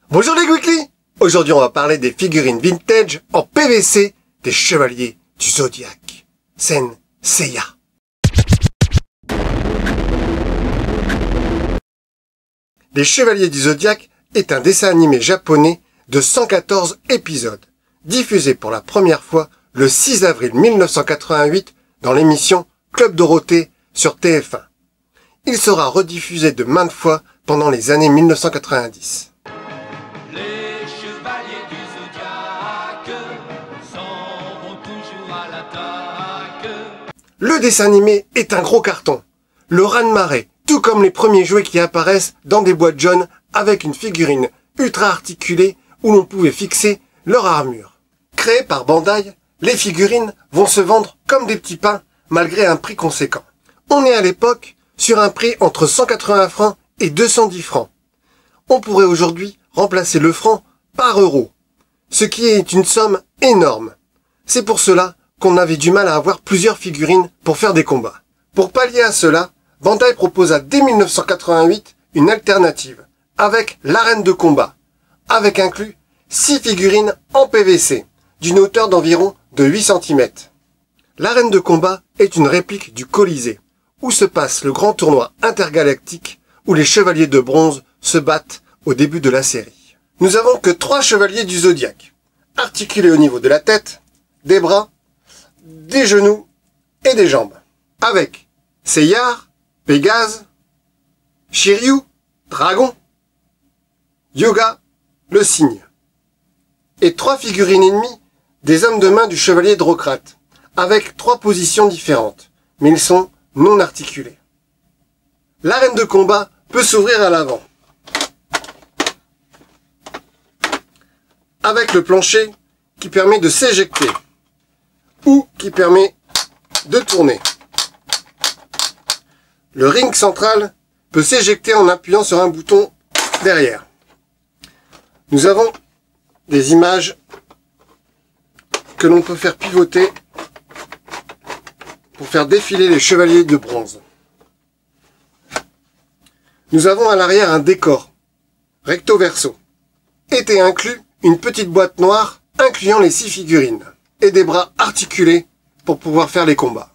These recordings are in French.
Bonjour les Weekly. Aujourd'hui on va parler des figurines vintage en PVC des Chevaliers du Zodiaque. Saint Seiya. Les Chevaliers du Zodiaque est un dessin animé japonais de 114 épisodes, diffusé pour la première fois le 6 avril 1988 dans l'émission Club Dorothée sur TF1. Il sera rediffusé de maintes fois pendant les années 1990. Les chevaliers du Zodiaque s'en vont toujours à l'attaque. Le dessin animé est un gros carton. Le raz-de-marée, tout comme les premiers jouets qui apparaissent dans des boîtes jaunes avec une figurine ultra articulée où l'on pouvait fixer leur armure. Créées par Bandai, les figurines vont se vendre comme des petits pains malgré un prix conséquent. On est à l'époque sur un prix entre 180 francs et 210 francs. On pourrait aujourd'hui remplacer le franc par euro, ce qui est une somme énorme. C'est pour cela qu'on avait du mal à avoir plusieurs figurines pour faire des combats. Pour pallier à cela, Bandai proposa dès 1988 une alternative avec l'arène de combat, avec inclus 6 figurines en PVC, d'une hauteur d'environ de 8 cm. L'arène de combat est une réplique du Colisée, où se passe le grand tournoi intergalactique où les chevaliers de bronze se battent au début de la série. Nous avons que 3 chevaliers du Zodiaque, articulés au niveau de la tête, des bras, des genoux et des jambes, avec Seiya, Pégase, Shiryu, Dragon, Yoga, le cygne, et 3 figurines ennemies des hommes de main du chevalier Drocrate, avec 3 positions différentes, mais ils sont non articulés. L'arène de combat peut s'ouvrir à l'avant, avec le plancher qui permet de s'éjecter, ou qui permet de tourner. Le ring central peut s'éjecter en appuyant sur un bouton derrière. Nous avons des images que l'on peut faire pivoter pour faire défiler les chevaliers de bronze. Nous avons à l'arrière un décor, recto verso. Était inclus une petite boîte noire incluant les 6 figurines et des bras articulés pour pouvoir faire les combats.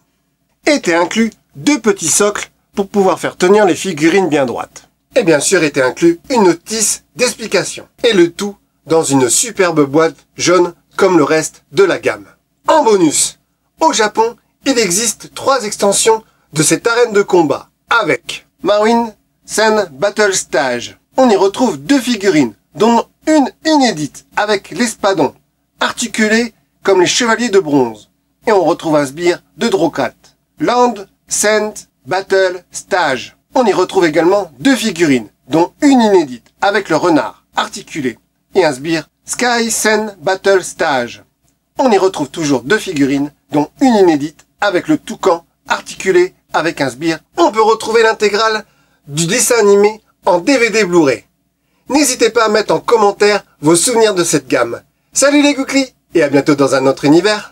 Était inclus 2 petits socles pour pouvoir faire tenir les figurines bien droites. Et bien sûr était inclus une notice d'explication. Et le tout dans une superbe boîte jaune comme le reste de la gamme. En bonus, au Japon, il existe 3 extensions de cette arène de combat avec Marine Sen Battle Stage. On y retrouve 2 figurines, dont une inédite avec l'espadon, articulé comme les chevaliers de bronze. Et on retrouve un sbire de Drocrate. Land Sent Battle Stage. On y retrouve également 2 figurines, dont une inédite avec le renard articulé et un sbire Sky Sen Battle Stage. On y retrouve toujours 2 figurines, dont une inédite avec le toucan articulé avec un sbire. On peut retrouver l'intégrale du dessin animé en DVD Blu-ray. N'hésitez pas à mettre en commentaire vos souvenirs de cette gamme. Salut les Gouklis et à bientôt dans un autre univers.